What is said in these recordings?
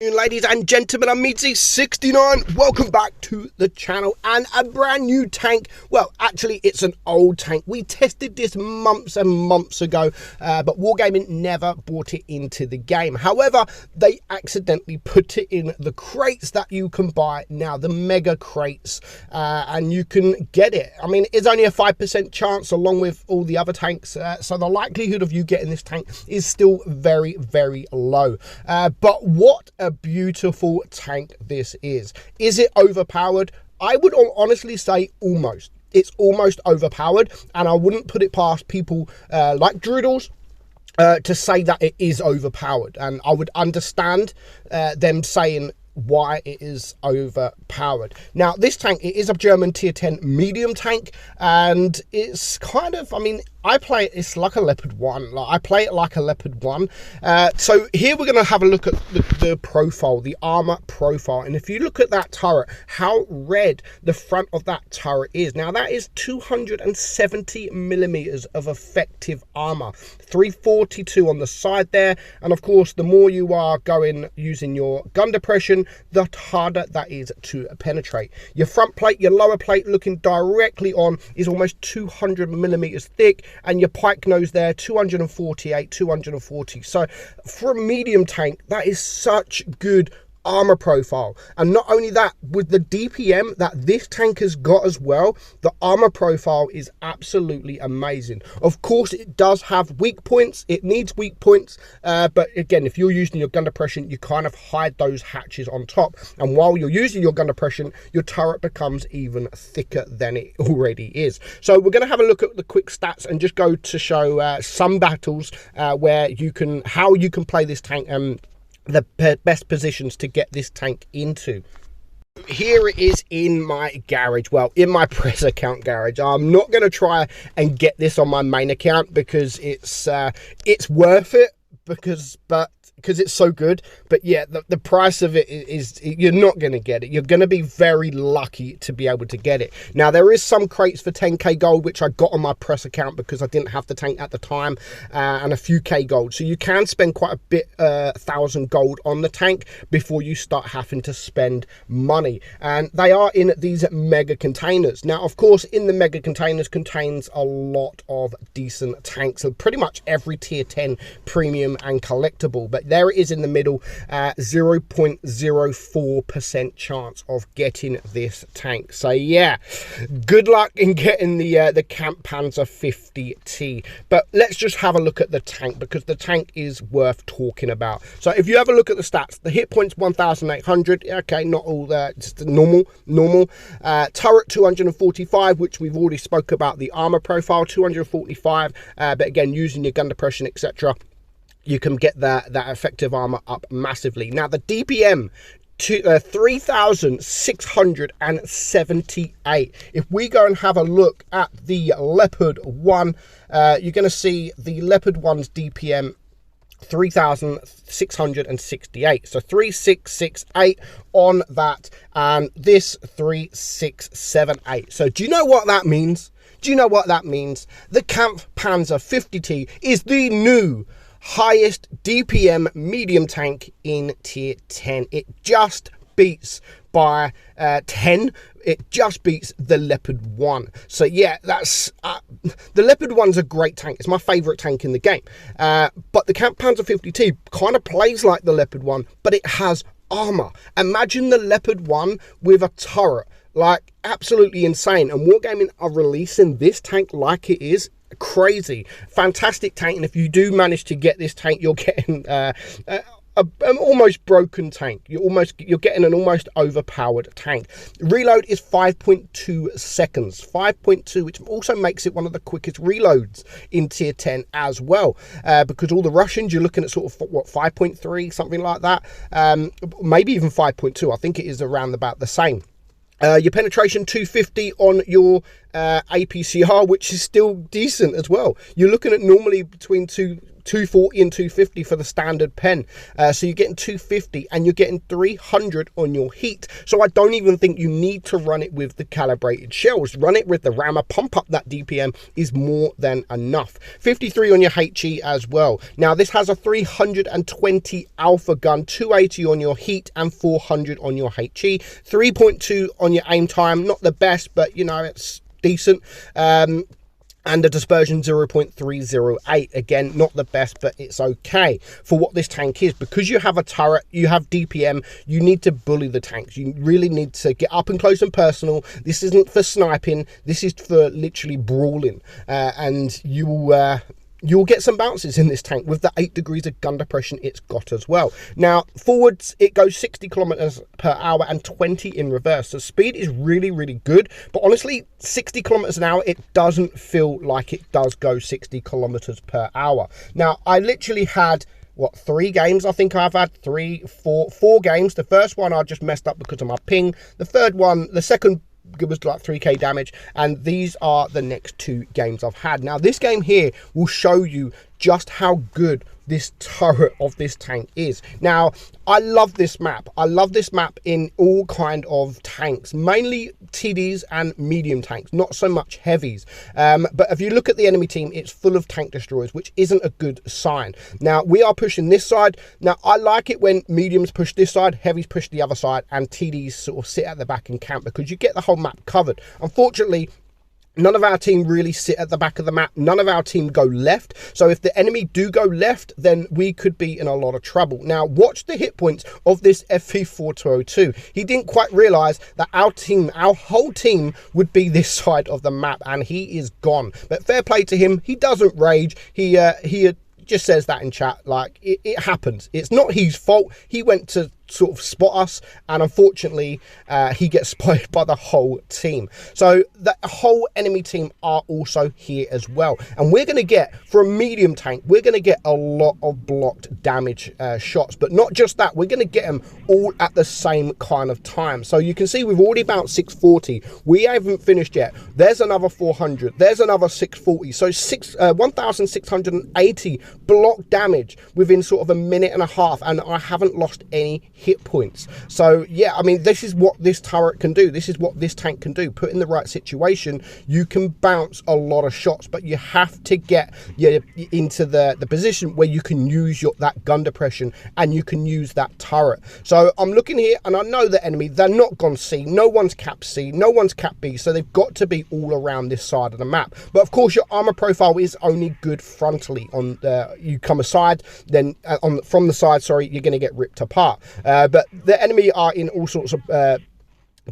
Ladies and gentlemen, I'm meadsy69. Welcome back to the channel and a brand new tank. Well, actually, it's an old tank. We tested this months and months ago, but Wargaming never brought it into the game. However, they accidentally put it in the crates that you can buy now, the mega crates, and you can get it. I mean, it's only a 5% chance along with all the other tanks, so the likelihood of you getting this tank is still very, very low. But what a beautiful tank this is. Is it overpowered? I would honestly say almost. It's almost overpowered, and I wouldn't put it past people like Droodles to say that it is overpowered, and I would understand them saying why it is overpowered. Now, this tank, it is a German tier 10 medium tank, and it's kind of, I mean, I play it, it's like a Leopard 1. Like, I play it like a Leopard 1. So here we're going to have a look at the profile, the armor profile. And if you look at that turret, how red the front of that turret is. Now, that is 270 millimeters of effective armor. 342 on the side there. And of course, the more you are going using your gun depression, the harder that is to penetrate. Your front plate, your lower plate looking directly on is almost 200 millimeters thick. And your pike nose there, 248, 240. So for a medium tank, that is such good armor profile. And not only that, with the DPM that this tank has got as well, the armor profile is absolutely amazing. Of course, it does have weak points. It needs weak points. But again, if you're using your gun depression, you kind of hide those hatches on top. And while you're using your gun depression, your turret becomes even thicker than it already is. So we're going to have a look at the quick stats and just go to show some battles where you can, how you can play this tank and the best positions to get this tank into. Here it is in my garage, well, in my press account garage. I'm not going to try and get this on my main account because it's worth it, because it's so good. But yeah, the price of it is you're not going to get it. You're going to be very lucky to be able to get it. Now, there is some crates for 10k gold, which I got on my press account because I didn't have the tank at the time, and a few k gold. So you can spend quite a bit, 1,000 gold on the tank before you start having to spend money. And they are in these mega containers. Now, of course, in the mega containers contains a lot of decent tanks. So pretty much every tier 10 premium and collectible. But there it is in the middle, 0.04% chance of getting this tank. So yeah, good luck in getting the Kampfpanzer 50T. But let's just have a look at the tank, because the tank is worth talking about. So if you have a look at the stats, the hit points 1,800. Okay, not all that, just normal. Turret 245, which we've already spoke about. The armor profile 245, but again, using your gun depression, etc., you can get that effective armor up massively. Now, the DPM, 3,678. If we go and have a look at the Leopard 1, you're going to see the Leopard 1's DPM 3,668. So 3,668 on that, and this 3,678. So do you know what that means? Do you know what that means? The Kampfpanzer 50T is the new highest DPM medium tank in tier 10. It just beats by 10. It just beats the Leopard 1. So yeah, that's the Leopard 1's a great tank. It's my favorite tank in the game. But the Kampfpanzer 50T kind of plays like the Leopard 1, but it has armor. Imagine the Leopard 1 with a turret. Like, absolutely insane. And Wargaming are releasing this tank like it is. Crazy, fantastic tank. And if you do manage to get this tank, you're getting an almost broken tank. You're getting an almost overpowered tank. Reload is 5.2 seconds, 5.2, which also makes it one of the quickest reloads in tier 10 as well, because all the Russians, you're looking at sort of what, 5.3, something like that, maybe even 5.2. I think it is around about the same. Your penetration 250 on your APCR, which is still decent as well. You're looking at normally between 240 and 250 for the standard pen. So you're getting 250 and you're getting 300 on your heat. So I don't even think you need to run it with the calibrated shells. Run it with the rammer, pump up that DPM is more than enough. 53 on your HE as well. Now this has a 320 alpha gun, 280 on your heat and 400 on your HE. 3.2 on your aim time, not the best, but you know, it's decent. And a dispersion 0.308, again not the best, but it's okay for what this tank is. Because you have a turret, you have DPM, you need to bully the tanks. You really need to get up and close and personal. This isn't for sniping, this is for literally brawling, and you'll get some bounces in this tank with the 8 degrees of gun depression it's got as well. Now, forwards, it goes 60 kilometers per hour and 20 in reverse. So speed is really, really good. But honestly, 60 kilometers an hour, it doesn't feel like it does go 60 kilometers per hour. Now, I literally had, what, 3 games? I think I've had 4 games. The first one I just messed up because of my ping. The third one, the second, it was like 3k damage, and these are the next 2 games I've had. Now this game here will show you just how good this turret of this tank is. Now I love this map. I love this map in all kind of tanks, mainly TDs and medium tanks, not so much heavies. But if you look at the enemy team, it's full of tank destroyers, which isn't a good sign. Now we are pushing this side. Now I like it when mediums push this side, heavies push the other side, and TDs sort of sit at the back and camp, because you get the whole map covered. Unfortunately, none of our team really sit at the back of the map. None of our team go left. So if the enemy do go left, then we could be in a lot of trouble. Now, watch the hit points of this FV4202. He didn't quite realize that our whole team would be this side of the map, and he is gone. But fair play to him. He doesn't rage. He just says that in chat, like, it happens. It's not his fault. He went to sort of spot us, and unfortunately he gets spotted by the whole team. So the whole enemy team are also here as well, and we're going to get, for a medium tank, we're going to get a lot of blocked damage shots. But not just that, we're going to get them all at the same kind of time. So you can see we've already bounced 640. We haven't finished yet. There's another 400, there's another 640. So 1680 block damage within sort of a minute and a half, and I haven't lost any hit points. So yeah, I mean, this is what this turret can do. This is what this tank can do. Put in the right situation, you can bounce a lot of shots, but you have to get into the position where you can use that gun depression and you can use that turret. So I'm looking here, and I know the enemy, they're not gone C. No one's cap C, no one's cap B, so they've got to be all around this side of the map. But of course, your armor profile is only good frontally. On you come aside, then from the side, sorry, you're going to get ripped apart. But the enemy are in all sorts of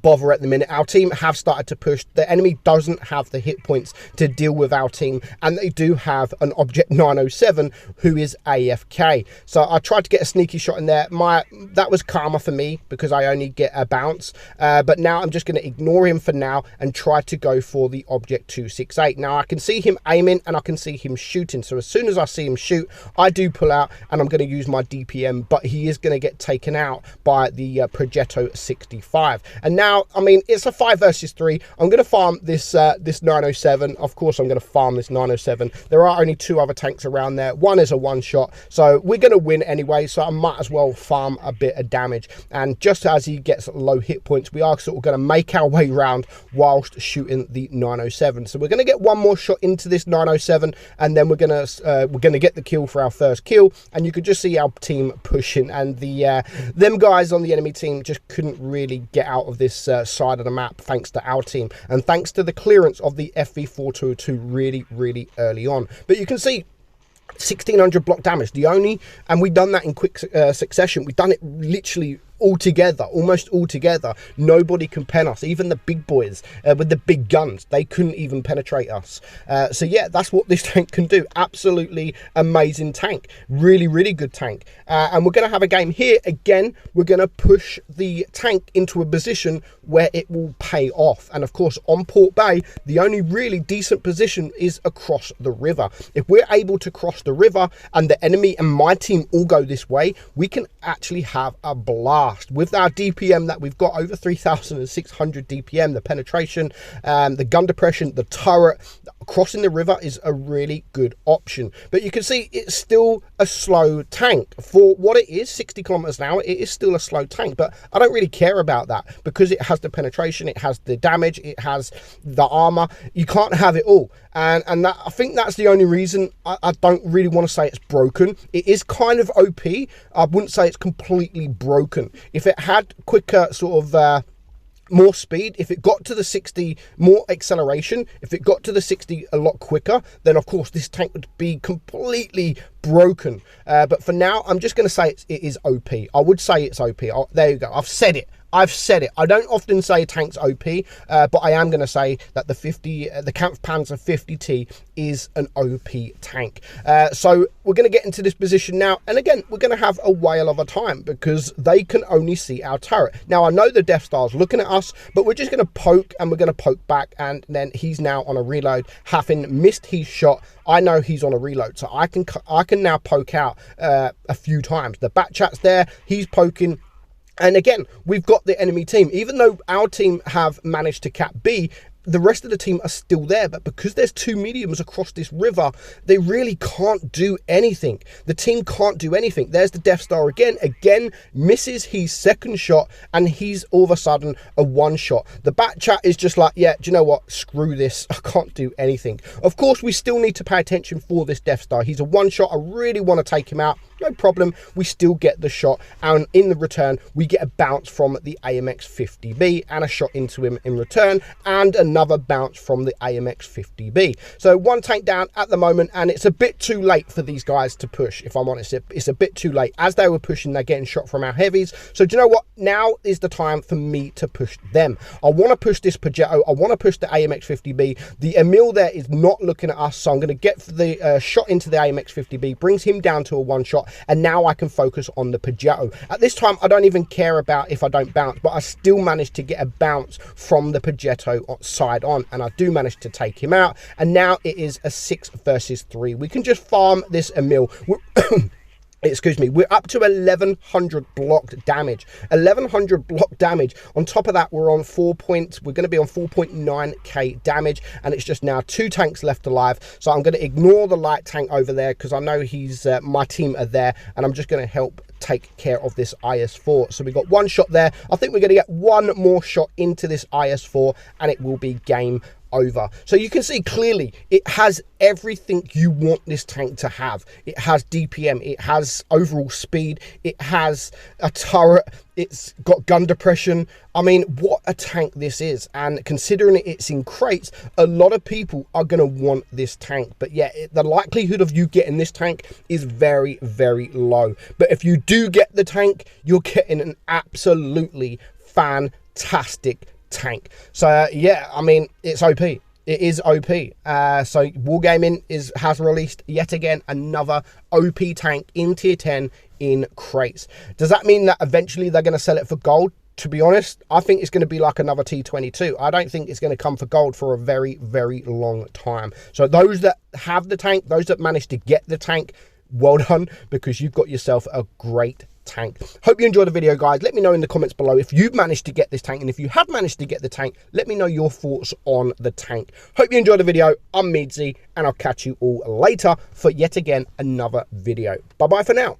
bother at the minute. Our team have started to push. The enemy doesn't have the hit points to deal with our team, and they do have an object 907 who is AFK. So I tried to get a sneaky shot in there. That was karma for me, because I only get a bounce, but now I'm just going to ignore him for now and try to go for the object 268. Now I can see him aiming and I can see him shooting, so as soon as I see him shoot, I do pull out and I'm going to use my DPM, but he is going to get taken out by the Progetto 65. And now, I mean, it's a 5 versus 3. I'm going to farm this 907. Of course, I'm going to farm this 907. There are only 2 other tanks around there. One is a one-shot, so we're going to win anyway, so I might as well farm a bit of damage. And just as he gets low hit points, we are sort of going to make our way around whilst shooting the 907. So we're going to get one more shot into this 907, and then we're going to get the kill for our first kill. And you could just see our team pushing, and them guys on the enemy team just couldn't really get out of this side of the map, thanks to our team and thanks to the clearance of the FV4202 really early on. But you can see 1600 block damage, and we've done that in quick succession. We've done it literally all together, almost all together. Nobody can pen us. Even the big boys with the big guns, they couldn't even penetrate us. So yeah, that's what this tank can do. Absolutely amazing tank. Really good tank. And we're going to have a game here again. We're going to push the tank into a position where it will pay off. And of course, on Port Bay, the only really decent position is across the river. If we're able to cross the river and the enemy and my team all go this way, we can actually have a blast. With our DPM that we've got, over 3,600 DPM, the penetration, the gun depression, the turret, crossing the river is a really good option. But you can see it's still a slow tank. For what it is, 60 kilometers an hour, it is still a slow tank, but I don't really care about that because it has the penetration, it has the damage, it has the armor. You can't have it all. And that, I think that's the only reason I don't really want to say it's broken. It is kind of OP. I wouldn't say it's completely broken. If it had quicker sort of more speed, if it got to the 60, more acceleration, if it got to the 60 a lot quicker, then of course this tank would be completely broken. But for now, I'm just going to say it is OP. I would say it's OP. There you go. I've said it. I don't often say tank's OP, but I am going to say that the Kampfpanzer 50T is an OP tank. So we're going to get into this position now. And again, we're going to have a whale of a time because they can only see our turret. Now, I know the Death Star's looking at us, but we're just going to poke and we're going to poke back. And then he's now on a reload, having missed his shot. I know he's on a reload, so I can now poke out a few times. The bat chat's there, he's poking. And again, we've got the enemy team. Even though our team have managed to cap B, the rest of the team are still there, but because there's two mediums across this river, they really can't do anything. The team can't do anything. There's the Death Star again misses his second shot, and he's all of a sudden a one shot. The bat chat is just like, yeah, do you know what, screw this, I can't do anything. Of course, we still need to pay attention for this Death Star. He's a one shot. I really want to take him out. No problem, we still get the shot, and in the return we get a bounce from the AMX 50B and a shot into him in return, and another bounce from the AMX 50B. So one tank down at the moment, and it's a bit too late for these guys to push. If I'm honest, it's a bit too late. As they were pushing, they're getting shot from our heavies. So do you know what, now is the time for me to push them. I want to push this Pajero, I want to push the AMX 50B. The Emil there is not looking at us, so I'm going to get the shot into the AMX 50B, brings him down to a one shot, and now I can focus on the Pajero. At this time, I don't even care about if I don't bounce, but I still managed to get a bounce from the Pajero side on, and I do manage to take him out, and now it is a 6 versus 3. We can just farm this Emil. Excuse me, we're up to 1100 blocked damage. 1100 block damage. On top of that, we're going to be on 4.9k damage, and it's just now 2 tanks left alive. So I'm going to ignore the light tank over there because I know he's my team are there, and I'm just going to help take care of this IS-4. So we got one shot there. I think we're going to get one more shot into this IS-4, and it will be game over. So you can see clearly it has everything you want this tank to have. It has DPM, it has overall speed, it has a turret, it's got gun depression. I mean, what a tank this is. And considering it's in crates, a lot of people are going to want this tank. But yeah, the likelihood of you getting this tank is very, very low. But if you do get the tank, you're getting an absolutely fantastic tank. So yeah, I mean, it's OP. It is OP. So Wargaming has released yet again another OP tank in tier 10 in crates. Does that mean that eventually they're going to sell it for gold? To be honest, I think it's going to be like another T22. I don't think it's going to come for gold for a very, very long time. So those that have the tank, those that managed to get the tank, well done, because you've got yourself a great tank. Hope you enjoyed the video, guys. Let me know in the comments below if you've managed to get this tank, and if you have managed to get the tank, let me know your thoughts on the tank. Hope you enjoyed the video. I'm Meadsy, and I'll catch you all later for yet again another video. Bye bye for now.